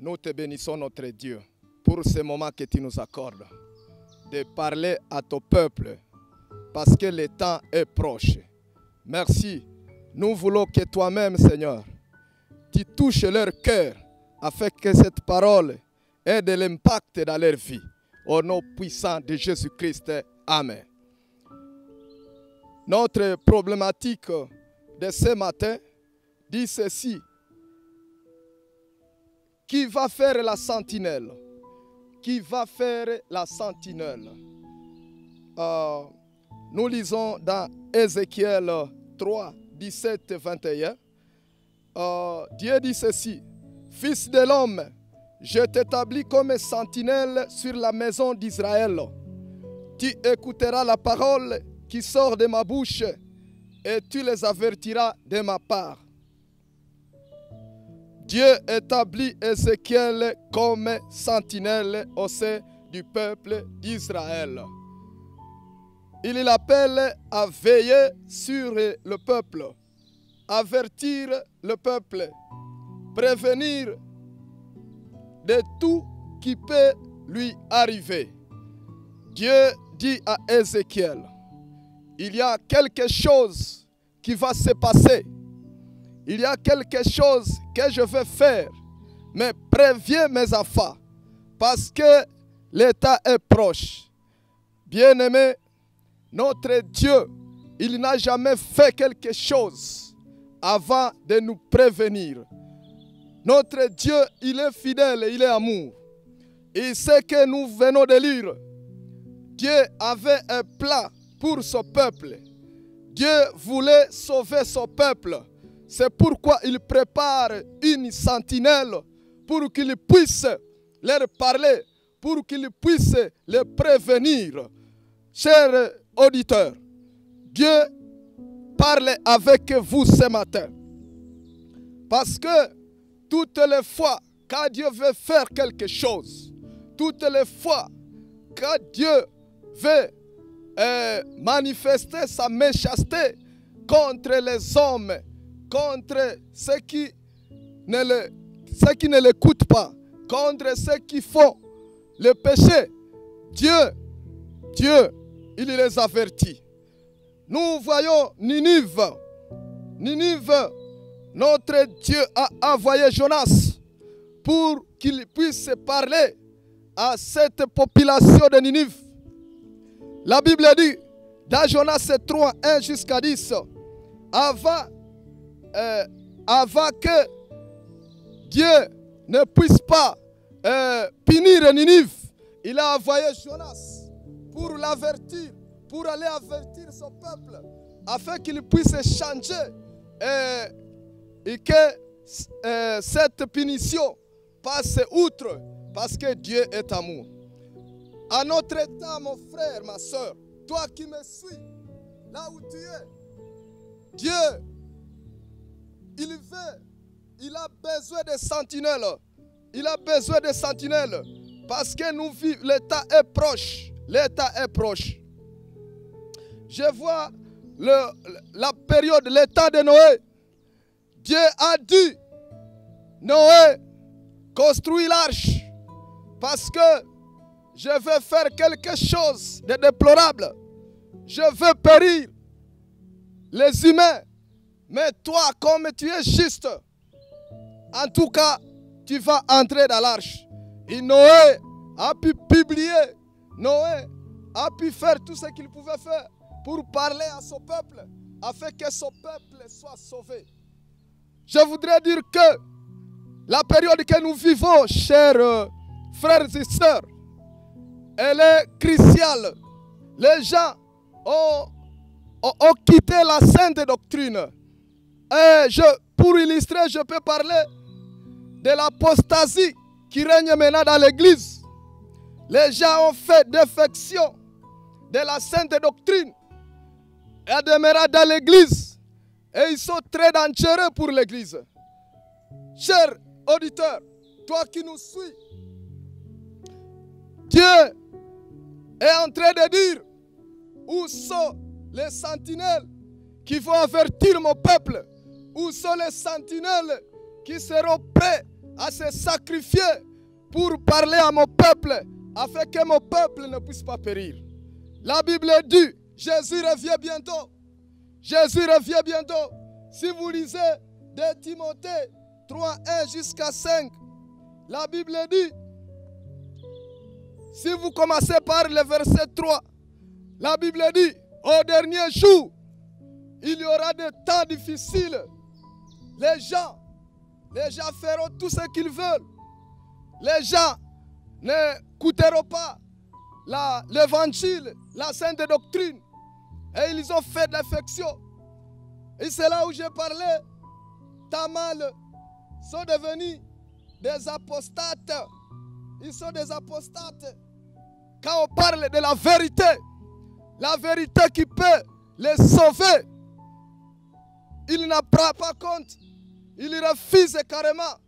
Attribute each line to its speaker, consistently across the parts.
Speaker 1: nous te bénissons, notre Dieu, pour ce moment que tu nous accordes, de parler à ton peuple, parce que le temps est proche. Merci. Nous voulons que toi-même, Seigneur, tu touches leur cœur, afin que cette parole ait de l'impact dans leur vie. Au nom puissant de Jésus-Christ. Amen. Notre problématique de ce matin dit ceci. Qui va faire la sentinelle? Qui va faire la sentinelle? Nous lisons dans Ézéchiel 3, 17, 21. Dieu dit ceci. Fils de l'homme, je t'établis comme sentinelle sur la maison d'Israël. Tu écouteras la parole qui sort de ma bouche et tu les avertiras de ma part. Dieu établit Ézéchiel comme sentinelle au sein du peuple d'Israël. Il l'appelle à veiller sur le peuple, avertir le peuple, prévenir de tout qui peut lui arriver. Dieu dit à Ézéchiel, il y a quelque chose qui va se passer. Il y a quelque chose que je vais faire. Mais préviens mes enfants, parce que l'état est proche. Bien-aimé, notre Dieu, il n'a jamais fait quelque chose avant de nous prévenir. Notre Dieu, il est fidèle, il est amour. Et ce que nous venons de lire, Dieu avait un plan pour son peuple. Dieu voulait sauver son peuple. C'est pourquoi il prépare une sentinelle pour qu'il puisse leur parler, pour qu'il puisse les prévenir. Chers auditeurs, Dieu parle avec vous ce matin. Parce que toutes les fois quand Dieu veut faire quelque chose, toutes les fois quand Dieu veut manifester sa méchanceté contre les hommes, contre ceux qui ne l'écoutent pas, contre ceux qui font le péché, Dieu, il les avertit. Nous voyons Ninive. Ninive, notre Dieu a envoyé Jonas pour qu'il puisse parler à cette population de Ninive. La Bible dit, dans Jonas 3, 1 jusqu'à 10, avant que Dieu ne puisse pas punir Ninive, il a envoyé Jonas pour l'avertir, pour aller avertir son peuple, afin qu'il puisse changer et que cette punition passe outre, parce que Dieu est amour. À notre état, mon frère, ma soeur, toi qui me suis, là où tu es, Dieu, il a besoin de sentinelles. Il a besoin de sentinelles parce que nous vivons, l'état est proche. L'état est proche. Je vois la période, l'état de Noé. Dieu a dit, Noé, construis l'arche parce que je vais faire quelque chose de déplorable. Je veux périr les humains. Mais toi, comme tu es juste, en tout cas, tu vas entrer dans l'arche. Et Noé a pu publier, Noé a pu faire tout ce qu'il pouvait faire pour parler à son peuple, afin que son peuple soit sauvé. Je voudrais dire que la période que nous vivons, chers frères et sœurs, elle est cruciale. Les gens ont quitté la sainte doctrine. Et pour illustrer, je peux parler de l'apostasie qui règne maintenant dans l'église. Les gens ont fait défection de la sainte doctrine et demeurent dans l'église. Et ils sont très dangereux pour l'église. Cher auditeur, toi qui nous suis, Dieu est en train de dire où sont les sentinelles qui vont avertir mon peuple. Où sont les sentinelles qui seront prêts à se sacrifier pour parler à mon peuple, afin que mon peuple ne puisse pas périr. La Bible dit, Jésus revient bientôt. Jésus revient bientôt. Si vous lisez de Timothée 3, 1 jusqu'à 5, la Bible dit, si vous commencez par le verset 3, la Bible dit, au dernier jour, il y aura des temps difficiles. Les gens feront tout ce qu'ils veulent. Les gens n'écouteront pas l'évangile, la sainte doctrine. Et ils ont fait de l'affection. Et c'est là où j'ai parlé. Tamal sont devenus des apostates. Ils sont des apostates. Quand on parle de la vérité qui peut les sauver, ils n'en prennent pas compte. Ils refusent carrément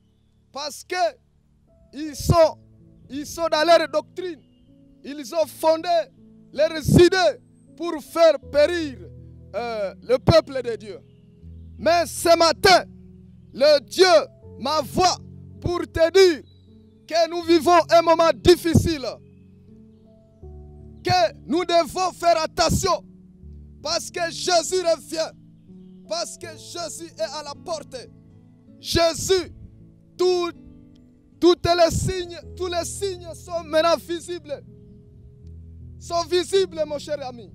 Speaker 1: parce qu'ils sont dans leur doctrine. Ils ont fondé leurs idées pour faire périr le peuple de Dieu. Mais ce matin, le Dieu m'envoie pour te dire que nous vivons un moment difficile. Que nous devons faire attention parce que Jésus revient. Parce que Jésus est à la porte. Jésus, tous les signes sont maintenant visibles. Sont visibles, mon cher ami.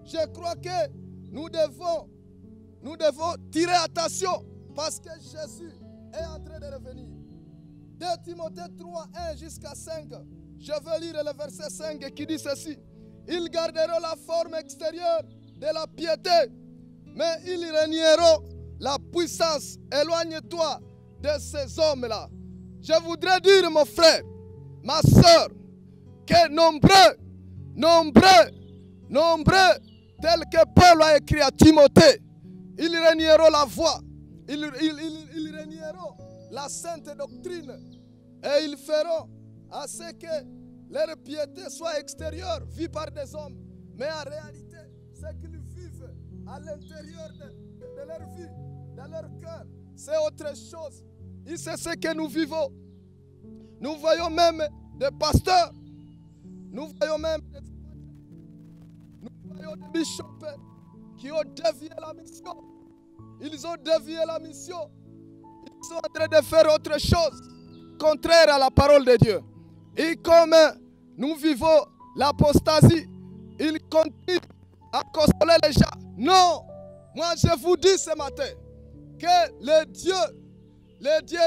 Speaker 1: Je crois que nous devons tirer attention parce que Jésus est en train de revenir. De Timothée 3, 1 jusqu'à 5, je veux lire le verset 5 qui dit ceci. Ils garderont la forme extérieure de la piété, mais ils renieront la puissance. Éloigne-toi de ces hommes-là. Je voudrais dire, mon frère, ma soeur, que nombreux, tels que Paul a écrit à Timothée, ils renieront la voie, ils renieront la sainte doctrine, et ils feront à ce que leur piété soit extérieure, vue par des hommes, mais en réalité, ce qu'ils vivent à l'intérieur de leur vie, dans leur cœur, c'est autre chose. Et c'est ce que nous vivons. Nous voyons même des pasteurs, nous voyons même des bishops qui ont dévié la mission. Ils ont dévié la mission. Ils sont en train de faire autre chose, contraire à la parole de Dieu. Et comme nous vivons l'apostasie, ils continuent à consoler les gens. Non, moi je vous dis ce matin que le Dieu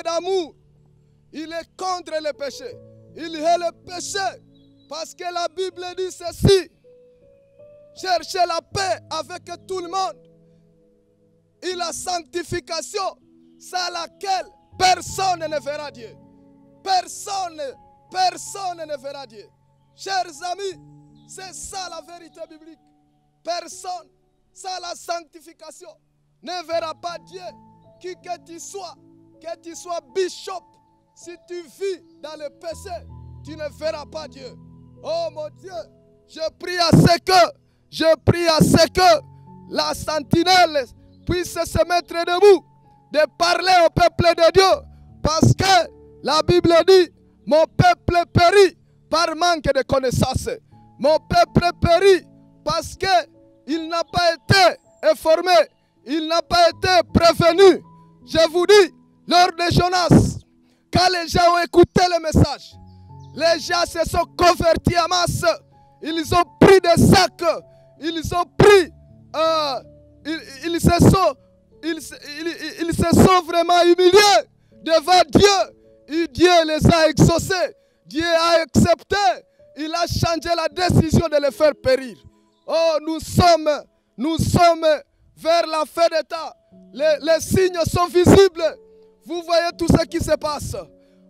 Speaker 1: d'amour, il est contre le péché. Il est le péché parce que la Bible dit ceci. Cherchez la paix avec tout le monde et la sanctification sans laquelle personne ne verra Dieu. Personne ne verra Dieu. Chers amis, c'est ça la vérité biblique. Personne sans la sanctification ne verra pas Dieu. Qui que tu sois bishop, si tu vis dans le péché, tu ne verras pas Dieu. Oh mon Dieu, je prie à ce que la sentinelle puisse se mettre debout, de parler au peuple de Dieu, parce que la Bible dit, mon peuple périt par manque de connaissances. Mon peuple périt parce qu'il n'a pas été informé, il n'a pas été prévenu. Je vous dis, lors de Jonas, quand les gens ont écouté le message, les gens se sont convertis en masse. Ils ont pris des sacs, ils ont pris, ils se sont vraiment humiliés devant Dieu. Et Dieu les a exaucés. Dieu a accepté. Il a changé la décision de les faire périr. Oh, nous sommes vers la fin des temps. Les signes sont visibles. Vous voyez tout ce qui se passe.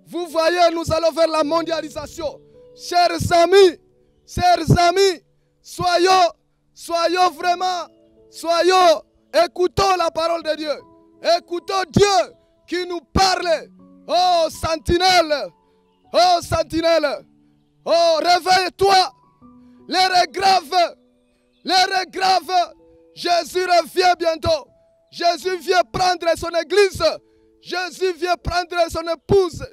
Speaker 1: Vous voyez, nous allons vers la mondialisation. Chers amis, écoutons la parole de Dieu. Écoutons Dieu qui nous parle. Oh, sentinelle, oh, réveille-toi. L'heure est grave. Jésus revient bientôt. Jésus vient prendre son église. Jésus vient prendre son épouse.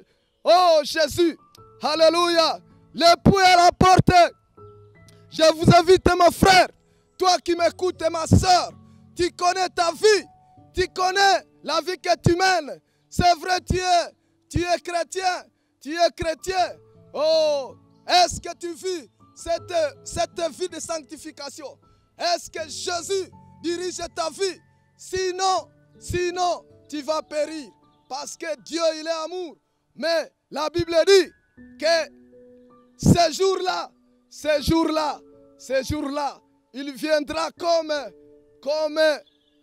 Speaker 1: Oh Jésus, alléluia. L'époux est à la porte. Je vous invite, mon frère, toi qui m'écoutes, ma soeur, tu connais ta vie, tu connais la vie que tu mènes. C'est vrai, tu es chrétien. Oh, est-ce que tu vis cette vie de sanctification? Est-ce que Jésus dirige ta vie? Sinon, tu vas périr. Parce que Dieu, il est amour. Mais la Bible dit que ce jour-là, il viendra comme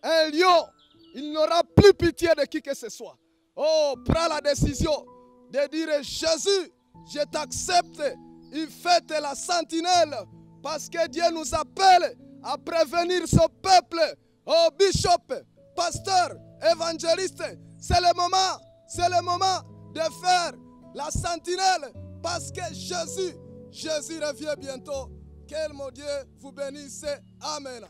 Speaker 1: un lion. Il n'aura plus pitié de qui que ce soit. Oh, prends la décision de dire Jésus, je t'accepte. Il fait la sentinelle parce que Dieu nous appelle à prévenir son peuple. Oh, bishop, pasteur, évangéliste, c'est le moment de faire la sentinelle parce que Jésus revient bientôt. Que mon Dieu vous bénisse. Amen.